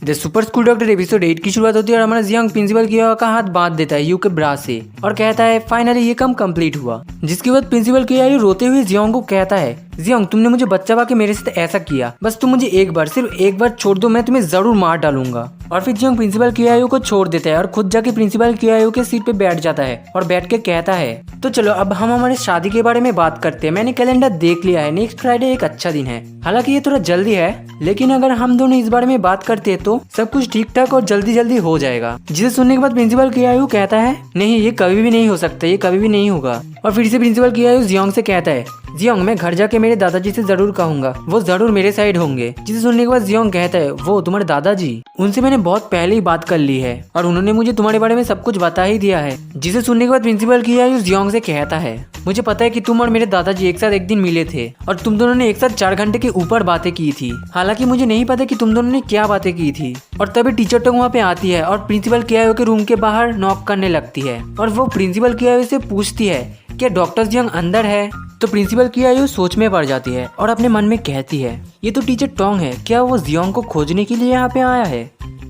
The super school doctor episode 8 की शुरुआत होती है और हमारा जियांग प्रिंसिपल किया का हाथ बांध देता है यू के ब्रा से और कहता है फाइनली ये काम कंप्लीट हुआ। जिसके बाद प्रिंसिपल किया यू रोते हुए जियांग को कहता है जियांग तुमने मुझे बच्चा पाके मेरे साथ ऐसा किया, बस तुम मुझे एक बार सिर्फ एक बार छोड़ दो, मैं तुम्हें जरूर मार डालूंगा। और फिर जियांग प्रिंसिपल कियायू को छोड़ देता है और खुद जाके प्रिंसिपल कियायू के सीट पे बैठ जाता है और बैठ के कहता है तो चलो अब हम हमारे शादी के बारे में बात करते हैं। मैंने कैलेंडर देख लिया है, नेक्स्ट फ्राइडे एक अच्छा दिन है। हालांकि ये थोड़ा जल्दी है लेकिन अगर हम दोनों इस बारे में बात करते हैं तो सब कुछ ठीक ठाक और जल्दी जल्दी हो जाएगा। जिसे सुनने के बाद प्रिंसिपल कियायू कहता है नहीं ये कभी भी नहीं हो सकता, ये कभी भी नहीं होगा। और फिर से प्रिंसिपल कियायू जियांग से कहता है जियांग मैं घर जाके मेरे दादाजी से जरूर कहूंगा, वो जरूर मेरे साइड होंगे। जिसे सुनने के बाद जियांग कहता है वो तुम्हारे दादाजी, उनसे मैंने बहुत पहले ही बात कर ली है और उन्होंने मुझे तुम्हारे बारे में सब कुछ बता ही दिया है। जिसे सुनने के बाद प्रिंसिपल कियायू जियांग से कहता है मुझे पता है कि तुम और मेरे दादाजी एक साथ एक दिन मिले थे और तुम दोनों ने एक साथ 4 घंटे के ऊपर बातें की थी। हालांकि मुझे नहीं पता कि तुम दोनों ने क्या बातें की थी। और तभी टीचर टोंग वहाँ पे आती है और प्रिंसिपल कियायू के रूम के बाहर नॉक करने लगती है और वो प्रिंसिपल कियायू से पूछती है क्या डॉक्टर जियांग अंदर है। तो प्रिंसिपल कियायू सोच में पड़ जाती है और अपने मन में कहती है ये तो टीचर टोंग है, क्या वो जियांग को खोजने के लिए यहाँ पे आया है।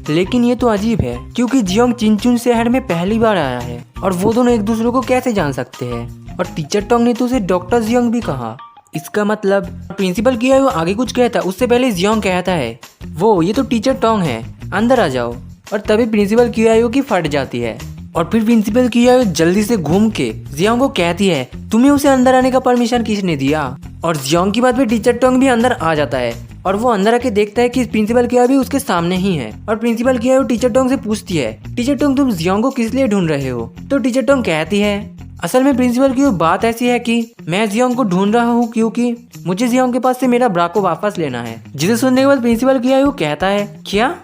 लेकिन ये तो अजीब है क्योंकि जियांग चिनचुन शहर में पहली बार आया है और वो दोनों एक दूसरे को कैसे जान सकते हैं। और टीचर टोंग ने तो उसे डॉक्टर जियांग भी कहा, इसका मतलब प्रिंसिपल कियायू आगे कुछ कहता उससे पहले जियांग कहता है वो ये तो टीचर टोंग है, अंदर आ जाओ। और तभी प्रिंसिपल कियायू की फट जाती है और फिर प्रिंसिपल कियायू जल्दी से घूम के जियांग को कहती है तुम्हें उसे अंदर आने का परमिशन किसने दिया। और जियांग की बात पे टीचर टोंग भी अंदर आ जाता है और वो अंदर आके देखता है कि प्रिंसिपल कियायू भी उसके सामने ही है। और प्रिंसिपल कियायू टीचर टोंग से पूछती है टीचर टोंग तुम जियांग को किस लिए ढूंढ रहे हो। तो टीचर टोंग कहती है असल में प्रिंसिपल की बात ऐसी है कि मैं जियांग को ढूंढ रहा हूँ क्योंकि मुझे जियांग के पास से मेरा ब्रा को वापस लेना है। जिसे सुनने के बाद प्रिंसिपल कियायू कहता है क्या।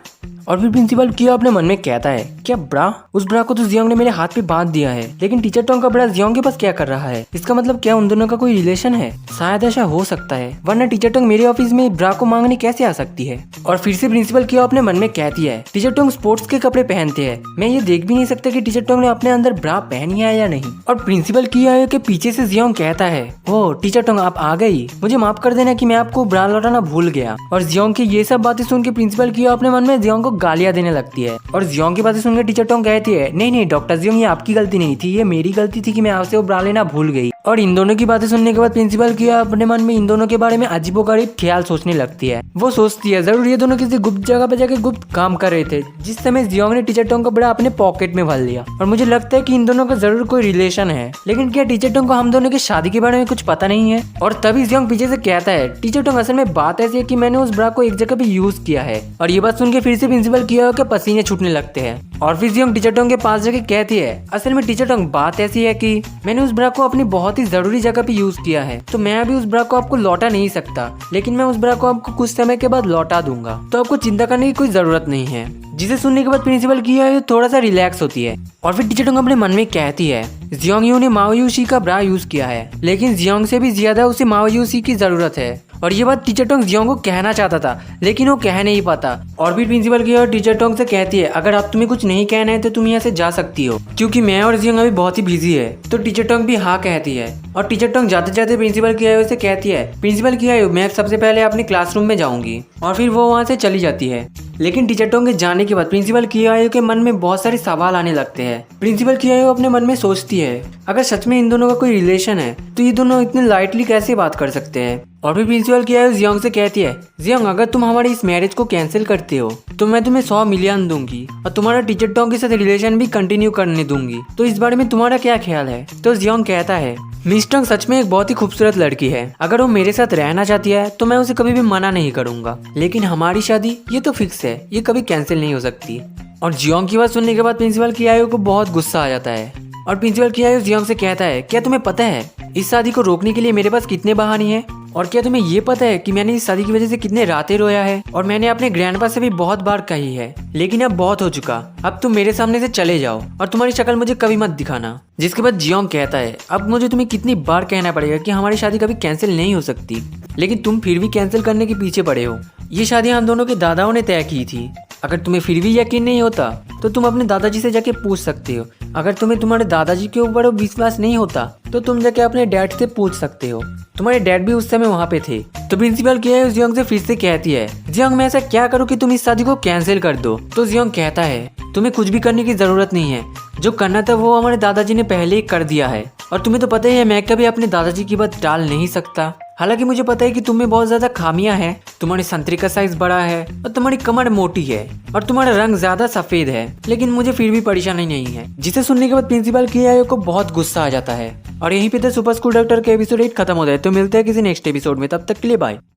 और फिर प्रिंसिपल किया अपने मन में कहता है क्या ब्रा, उस ब्रा को तो जियांग ने मेरे हाथ पे बांध दिया है, लेकिन टीचर टोंग का ब्रा जियांग के पास क्या कर रहा है। इसका मतलब क्या उन दोनों का कोई रिलेशन है। शायद ऐसा हो सकता है, वरना टीचर टोंग मेरे ऑफिस में ब्रा को मांगने कैसे आ सकती है। और फिर से प्रिंसिपल किया अपने मन में कहती है टीचर टोंग स्पोर्ट्स के कपड़े पहनते हैं, मैं ये देख भी नहीं सकता कि टीचर टोंग ने अपने अंदर ब्रा पहनी है या नहीं। और प्रिंसिपल किया के पीछे से जियांग कहता है ओ टीचर टोंग आप आ गई, मुझे माफ कर देना कि मैं आपको ब्रा लौटाना भूल गया। और जियांग की ये सब बातें सुन के प्रिंसिपल किया अपने मन में जियांग को गालियां देने लगती है। और जियांग की बातें सुनकर टीचर टोंग कहती है नहीं नहीं डॉक्टर जियांग ये आपकी गलती नहीं थी, ये मेरी गलती थी कि मैं आपसे वो ब्रा लेना भूल गई। और इन दोनों की बातें सुनने के बाद प्रिंसिपल किया अपने मन में इन दोनों के बारे में अजीबोगरीब ख्याल सोचने लगती है। वो सोचती है जरूर ये दोनों किसी गुप्त जगह पे जाके गुप्त काम कर रहे थे जिस समय जियांग ने टीचर टोंग का ब्रा अपने पॉकेट में भर लिया। और मुझे लगता है कि इन दोनों का जरूर कोई रिलेशन है, लेकिन क्या टीचर टोंग को हम दोनों की शादी के बारे में कुछ पता नहीं है। और तभी जियांग पीछे से कहता है टीचर टोंग असल में बात ऐसी है कि मैंने उस ब्रा को एक जगह पे यूज किया है। और ये बात सुन के फिर से प्रिंसिपल किया के पसीने छूटने लगते हैं। और फिर जियांग टीचर टोंग के पास जाके कहती है असल में टीचर टोंग बात ऐसी है कि मैंने उस ब्रा को अपनी बहुत ही जरूरी जगह पे यूज किया है, तो मैं अभी उस ब्रा को आपको लौटा नहीं सकता, लेकिन मैं उस ब्रा को आपको कुछ समय के बाद लौटा दूंगा, तो आपको चिंता करने की कोई जरूरत नहीं है। जिसे सुनने के बाद प्रिंसिपल किया थोड़ा सा रिलैक्स होती है। और फिर टीचर टोंग अपने मन में कहती है जियांग यू ने माओयूसी का ब्रा यूज किया है, लेकिन जियांग से भी ज्यादा उसे माओयूसी की जरूरत है। और ये बात टीचर टोंग जियांग को कहना चाहता था लेकिन वो कह नहीं पाता। और भी प्रिंसिपल की और टीचर टोंग से कहती है अगर आप तुम्हें कुछ नहीं कहना है तो तुम यहाँ से जा सकती हो, क्योंकि मैं और जियांग अभी बहुत ही बिजी है। तो टीचर टोंग भी हाँ कहती है। और टीचर टोंग जाते जाते प्रिंसिपल कियायू से कहती है प्रिंसिपल कियायू मैं सबसे पहले अपने क्लासरूम में जाऊंगी। और फिर वो वहाँ से चली जाती है। लेकिन टीचर टोंग के जाने के बाद प्रिंसिपल कियायू के मन में बहुत सारे सवाल आने लगते हैं। प्रिंसिपल कियायू अपने मन में सोचती है अगर सच में इन दोनों का कोई रिलेशन है तो ये दोनों इतने लाइटली कैसे बात कर सकते हैं। और फिर प्रिंसिपल कियायू जियांग से कहती है जियांग अगर तुम हमारी इस मैरिज को कैंसिल करते हो तो मैं तुम्हें 100 मिलियन दूंगी और तुम्हारा टीचर टोंग के साथ रिलेशन भी कंटिन्यू करने दूंगी, तो इस बारे में तुम्हारा क्या ख्याल है। तो जियांग कहता है मिस टोंग सच में एक बहुत ही खूबसूरत लड़की है, अगर वो मेरे साथ रहना चाहती है तो मैं उसे कभी भी मना नहीं करूंगा, लेकिन हमारी शादी ये तो फिक्स है, ये कभी कैंसिल नहीं हो सकती। और जियांग की बात सुनने के बाद प्रिंसिपल कियायू को बहुत गुस्सा आ जाता है। और प्रिंसिपल कियायू जियांग से कहता है क्या तुम्हें पता है इस शादी को रोकने के लिए मेरे पास कितने बहाने हैं, और क्या तुम्हें ये पता है कि मैंने इस शादी की वजह से कितने रातें रोया है, और मैंने अपने ग्रैंडपा से भी बहुत बार कही है, लेकिन अब बहुत हो चुका, अब तुम मेरे सामने से चले जाओ और तुम्हारी शक्ल मुझे कभी मत दिखाना। जिसके बाद जियांग कहता है अब मुझे तुम्हें कितनी बार कहना पड़ेगा कि हमारी शादी कभी कैंसिल नहीं हो सकती, लेकिन तुम फिर भी कैंसिल करने के पीछे पड़े हो। ये शादी हम दोनों के दादाओं ने तय की थी, अगर तुम्हें फिर भी यकीन नहीं होता तो तुम अपने दादाजी से जाके पूछ सकते हो। अगर तुम्हें तुम्हारे दादाजी के ऊपर विश्वास नहीं होता तो तुम जाके अपने डैड से पूछ सकते हो। तुम्हारे डैड भी उस समय वहाँ पे थे। तो प्रिंसिपल किया जियोंग से फिर से कहती है, जियोंग मैं ऐसा क्या करूँ कि तुम इस शादी को कैंसिल कर दो। तो जियोंग कहता है, तुम्हें कुछ भी करने की जरूरत नहीं है, जो करना था वो हमारे दादाजी ने पहले ही कर दिया है। और तुम्हें तो पता ही है मैं कभी अपने दादाजी की बात टाल नहीं सकता। हालांकि मुझे पता है कि तुम्हें बहुत ज्यादा खामियां हैं। तुम्हारी संतरी का साइज बड़ा है और तुम्हारी कमर मोटी है और तुम्हारा रंग ज्यादा सफेद है, लेकिन मुझे फिर भी परेशानी नहीं है। जिसे सुनने के बाद प्रिंसिपल कियायो को बहुत गुस्सा आ जाता है। और यहीं पे द सुपर स्कूल डॉक्टर के एपिसोड 8 खत्म होता है। तो मिलते हैं किसी नेक्स्ट एपिसोड में, तब तक के लिए बाय।